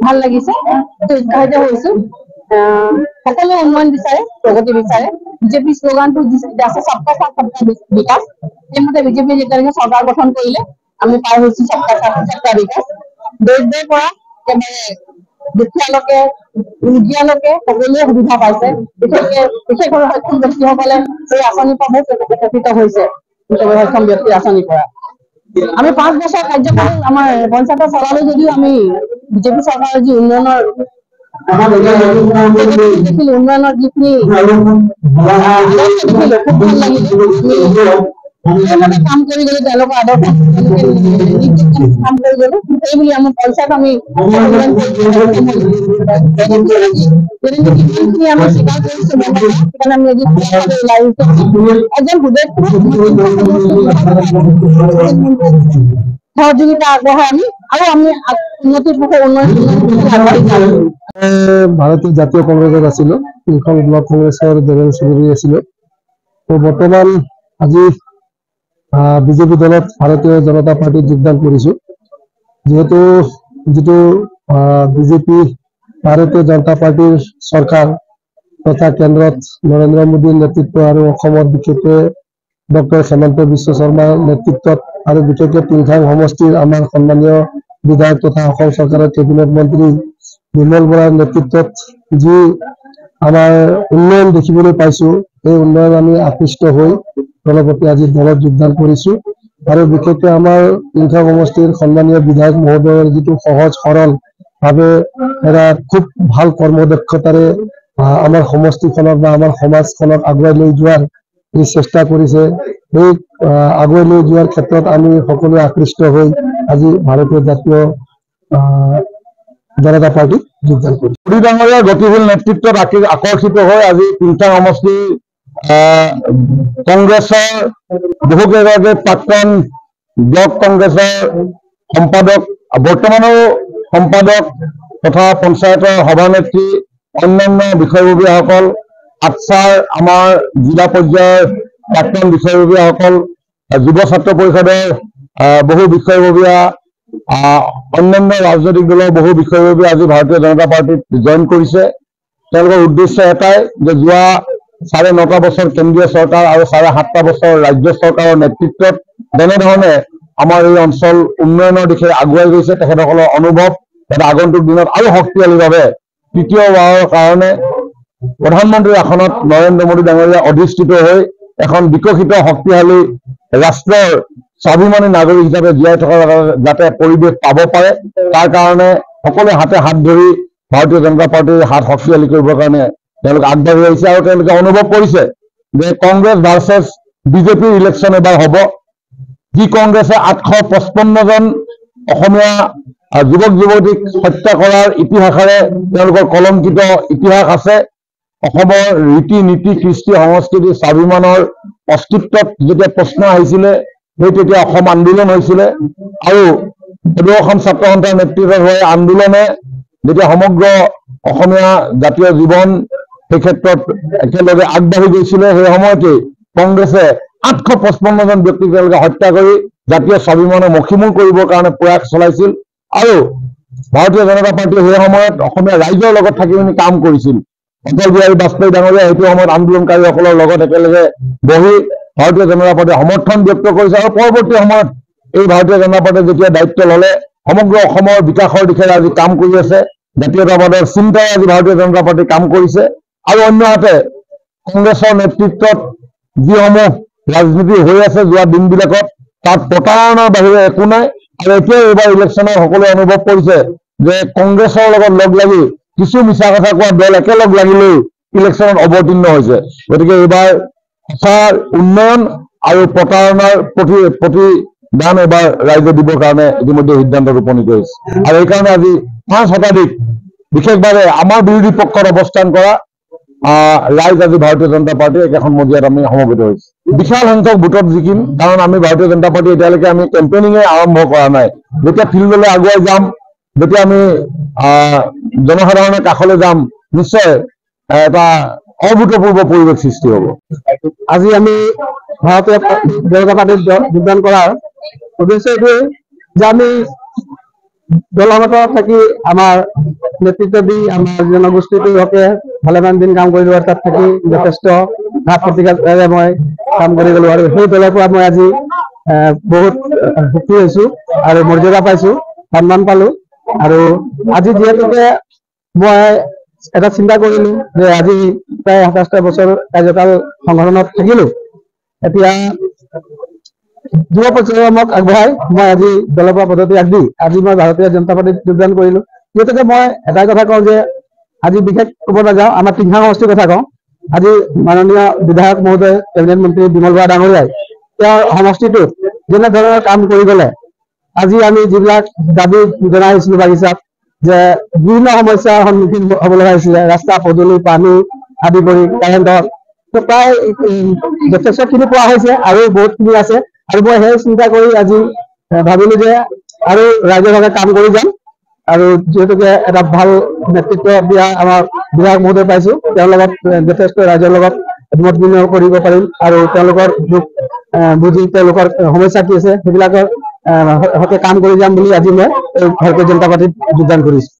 ভাল লাগিছে, উৎসাহিত হৈছো। সকলো উন্নয়ন বিচাৰে, প্ৰগতি বিচাৰে। বিজেপি শ্লোগানটো আছে সবকা সাথ সবকা বিকাশ। সেইমতে বিজেপি যেতিয়ালৈকে চৰকাৰ গঠন কৰিলে আমি পাই হৈছো সবকা সাথ সবকা বিকাশ। দেশ পৰা একেবাৰে দুখীয়ালৈকে ৰোগীয়ালৈকে সকলোৱে সুবিধা পাইছে। বিশেষভাৱে সক্ষম ব্যক্তিসকলে এই আঁচনিৰ পৰা বহুত উপকৃত হৈছে। সক্ষম ব্যক্তি আঁচনিৰ পৰা আমি 5 বছৰ কাৰ্যকাল আমাৰ পঞ্চায়তৰ চলালো যদিও আমি বিজেপি চৰকাৰৰ যি উন্নয়নৰ দেখিলো, উন্নয়নৰ যিখিনি দেখিলো খুব ভাল লাগিলে। কাম কৰি গলো তেওঁলোকৰ আদৰ্শ কাম কৰি গলো, সেইবুলি আমাৰ পঞ্চায়ত আমি আমি স্বীকাৰ কৰিছো। সেইকাৰণে আমি এজন সহযোগিতা আগবঢ়াই আমি উন্নতিৰ পথে উন্নয়ন ভাৰতীয় জাতীয় কংগ্ৰেছত আছিলো, তিনিখন ব্লক কংগ্ৰেছৰ জেনেৰেল সেক্ৰেটাৰী আছিলো। বৰ্তমান আজি বিজেপি দলত ভাৰতীয় জনতা পাৰ্টিত যোগদান কৰিছো। যিহেতু যিটো বিজেপি ভাৰতীয় জনতা পাৰ্টিৰ চৰকাৰ তথা কেন্দ্ৰত নৰেন্দ্ৰ মোদীৰ নেতৃত্ব আৰু অসমত বিশেষকৈ ডক্টৰ হেমন্ত বিশ্ব শৰ্মাৰ নেতৃত্বত আৰু বিশেষকৈ টিংখাং সমষ্টিৰ আমাৰ সন্মানীয় বিধায়ক তথা অসম চৰকাৰৰ কেবিনেট মন্ত্ৰী বিমল বৰাৰ নেতৃত্বত যি আমাৰ উন্নয়ন দেখিবলৈ পাইছো, এই উন্নয়ন আমি আকৃষ্ট হৈ দলপতি আজি দলত যোগদান কৰিছো। আৰু বিশেষকৈ আমাৰ টিংখাং সমষ্টিৰ সন্মানীয় বিধায়ক মহোদয়ৰ যিটো সহজ সৰল ভাৱে এটা খুব ভাল কৰ্মদক্ষতাৰে আমাৰ সমষ্টিখনক বা আমাৰ সমাজখনক আগুৱাই লৈ যোৱাৰ যি চেষ্টা কৰিছে, সেই আগুৱাই লৈ যোৱাৰ ক্ষেত্ৰত আমি সকলোৱে আকৃষ্ট হৈ আজি ভাৰতীয় জাতীয় জনতা পাৰ্টিত যোগদান কৰিছো। মোদী ডাঙৰীয়াৰ গতিশীল নেতৃত্বত আকৰ্ষিত হৈ আজি টিংখাং সমষ্টি কংগ্ৰেছৰ বহুকেইগৰাকী প্ৰাক্তন ব্লক কংগ্ৰেছৰ সম্পাদক, বৰ্তমানৰো সম্পাদক তথা পঞ্চায়তৰ সভানেত্ৰী, অন্যান্য বিষয়ববীয়াসকল, আটছাৰ আমাৰ জিলা পৰ্যায়ৰ প্ৰাক্তন বিষয়ববীয়াসকল, যুৱ ছাত্ৰ পৰিষদৰ বহু বিষয়ববীয়া, অন্যান্য ৰাজনৈতিক দলৰ বহু বিষয়ববীয়া আজি ভাৰতীয় জনতা পাৰ্টিত জইন কৰিছে। তেওঁলোকৰ উদ্দেশ্য এটাই যে যোৱা 9.5 বছৰ কেন্দ্ৰীয় চৰকাৰ আৰু 7.5 বছৰ ৰাজ্য চৰকাৰৰ নেতৃত্বত যেনেধৰণে আমাৰ এই অঞ্চল উন্নয়নৰ দিশে আগুৱাই গৈছে, তেখেতসকলৰ অনুভৱ এটা আগন্তুক দিনত আৰু শক্তিশালীভাৱে তৃতীয়বাৰৰ কাৰণে প্ৰধানমন্ত্ৰীৰ আসনত নৰেন্দ্ৰ মোদী ডাঙৰীয়া অধিষ্ঠিত হৈ এখন বিকশিত শক্তিশালী ৰাষ্ট্ৰৰ স্বাভিমানী নাগৰিক হিচাপে জীয়াই থকাৰ যাতে পৰিৱেশ পাব পাৰে, তাৰ কাৰণে সকলোৱে হাতে হাত ধৰি ভাৰতীয় জনতা পাৰ্টিৰ হাত শক্তিশালী কৰিবৰ কাৰণে তেওঁলোকে আগবাঢ়ি আহিছে। আৰু তেওঁলোকে অনুভৱ কৰিছে যে কংগ্ৰেছ ভাৰ্চেছ বিজেপিৰ ইলেকশ্যন এবাৰ হ'ব। যি কংগ্ৰেছে 855 জন অসমীয়া যুৱক যুৱতীক হত্যা কৰাৰ ইতিহাসেৰে তেওঁলোকৰ কলংকিত ইতিহাস আছে। অসমৰ ৰীতি নীতি কৃষ্টি সংস্কৃতি স্বাভিমানৰ অস্তিত্বত যেতিয়া প্ৰশ্ন আহিছিলে, সেই তেতিয়া অসম আন্দোলন হৈছিলে। আৰু অসম ছাত্ৰ সন্থাৰ নেতৃত্বত হোৱা আন্দোলনে যেতিয়া সমগ্ৰ অসমীয়া জাতীয় জীৱন সেই ক্ষেত্ৰত একেলগে আগবাঢ়ি গৈছিলে, সেই সময়তেই কংগ্ৰেছে 855 জন ব্যক্তিক তেওঁলোকে হত্যা কৰি জাতীয় স্বাভিমানৰ মষিমূৰ কৰিবৰ কাৰণে প্ৰয়াস চলাইছিল। আৰু ভাৰতীয় জনতা পাৰ্টিয়ে সেই সময়ত অসমীয়া ৰাইজৰ লগত থাকি কাম কৰিছিল। অটল বিহাৰী বাজপেয়ী ডাঙৰীয়া সেইটো সময়ত আন্দোলনকাৰীসকলৰ লগত একেলগে বহি ভাৰতীয় জনতা পাৰ্টিয়ে সমৰ্থন ব্যক্ত কৰিছে। আৰু পৰৱৰ্তী সময়ত এই ভাৰতীয় জনতা পাৰ্টিয়ে যেতিয়া দায়িত্ব ল'লে, সমগ্ৰ অসমৰ বিকাশৰ দিশে আজি কাম কৰি আছে। জাতীয়তাবাদৰ চিন্তাই আজি ভাৰতীয় জনতা পাৰ্টি কাম কৰিছে। আৰু অন্যহাতে কংগ্ৰেছৰ নেতৃত্বত যিসমূহ ৰাজনীতি হৈ আছে যোৱা দিনবিলাকত, তাত প্ৰতাৰণাৰ বাহিৰে একো নাই। আৰু এতিয়া এইবাৰ ইলেকশ্যনত সকলোৱে অনুভৱ কৰিছে যে কংগ্ৰেছৰ লগত লগ লাগি কিছু মিছা কথা কোৱা দল একেলগ লাগিলেও ইলেকশ্যনত অৱতীৰ্ণ হৈছে। গতিকে এইবাৰ সঁচা উন্নয়ন আৰু প্ৰতাৰণাৰ প্ৰতিদান এবাৰ ৰাইজে দিবৰ কাৰণে ইতিমধ্যে সিদ্ধান্তত উপনীত হৈছে। আৰু এইকাৰণে আজি 5 শতাধিক বিশেষভাৱে আমাৰ বিৰোধী পক্ষত অৱস্থান কৰা ৰাইজ আজি ভাৰতীয় জনতা পাৰ্টি একেখন মজিয়াত আমি সমবেত হৈছো। বিশাল সংখ্যক ভোটত জিকিম, কাৰণ আমি ভাৰতীয় জনতা পাৰ্টি এতিয়ালৈকে আমি কেম্পেইনিঙে আৰম্ভ কৰা নাই। যেতিয়া ফিল্ডলৈ আগুৱাই যাম, যেতিয়া আমি জনসাধাৰণৰ কাষলৈ যাম, নিশ্চয় এটা অভূতপূৰ্ব পৰিৱেশ সৃষ্টি হ'ব। আজি আমি ভাৰতীয় জনতা পাৰ্টিত যোগদান কৰাৰ উদ্দেশ্য এইটোৱে যে আমি দলগত থাকি আমাৰ নেতৃত্ব দি আমাৰ জনগোষ্ঠীটোৰ হকে ভালেমান দিন কাম কৰিলো আৰু তাত থাকি যথেষ্ট ঘাত প্ৰতিঘাতেৰে মই কাম কৰি গলো আৰু সেই দলৰ পৰা মই আজি বহুত সুখী হৈছো আৰু মৰ্যাদা পাইছো, সন্মান পালো। আৰু আজি যিহেতুকে মই এটা চিন্তা কৰিলো যে আজি প্ৰায় ২৭ বছৰ কাৰ্যকাল সংগঠনত থাকিলো, এতিয়া যুৱ প্ৰজন্মক আগবঢ়াই মই আজি দলৰ পৰা পদত্যাগ দি আজি মই ভাৰতীয় জনতা পাৰ্টিত যোগদান কৰিলো। যিহেতুকে মই এটাই কথা কওঁ যে আজি বিশেষ ক'ব নাযাওঁ, আমাৰ টিংখাং সমষ্টিৰ কথা কওঁ। আজি মাননীয় বিধায়ক মহোদয় কেবিনেট মন্ত্ৰী বিমল বৰা ডাঙৰীয়াই তেওঁৰ সমষ্টিটোত যেনে ধৰণৰ কাম কৰি গ'লে, আজি আমি যিবিলাক দাবী জনাই আহিছিলো বাগিচাত যে বিভিন্ন সমস্যাৰ সন্মুখীন হ'ব লগা হৈছিলে, ৰাস্তা পদূলি পানী আদি কৰি কাৰেণ্টৰ প্ৰায় যথেষ্টখিনি পোৱা হৈছে আৰু বহুতখিনি আছে। আৰু মই সেই চিন্তা কৰি আজি ভাবিলো যে আৰু ৰাইজৰ বাবে কাম কৰি যাম। আৰু যিহেতুকে এটা ভাল নেতৃত্ব দিয়া আমাৰ বিধায়ক মহোদয় পাইছো, তেওঁৰ লগত যথেষ্ট ৰাইজৰ লগত মত বিনিময় কৰিব পাৰিম আৰু তেওঁলোকৰ দুখ বুজি তেওঁলোকৰ সমস্যা কি আছে সেইবিলাকৰ হকে কাম কৰি যাম বুলি আজি মই ভাৰতীয় জনতা পাৰ্টিত যোগদান কৰিছো।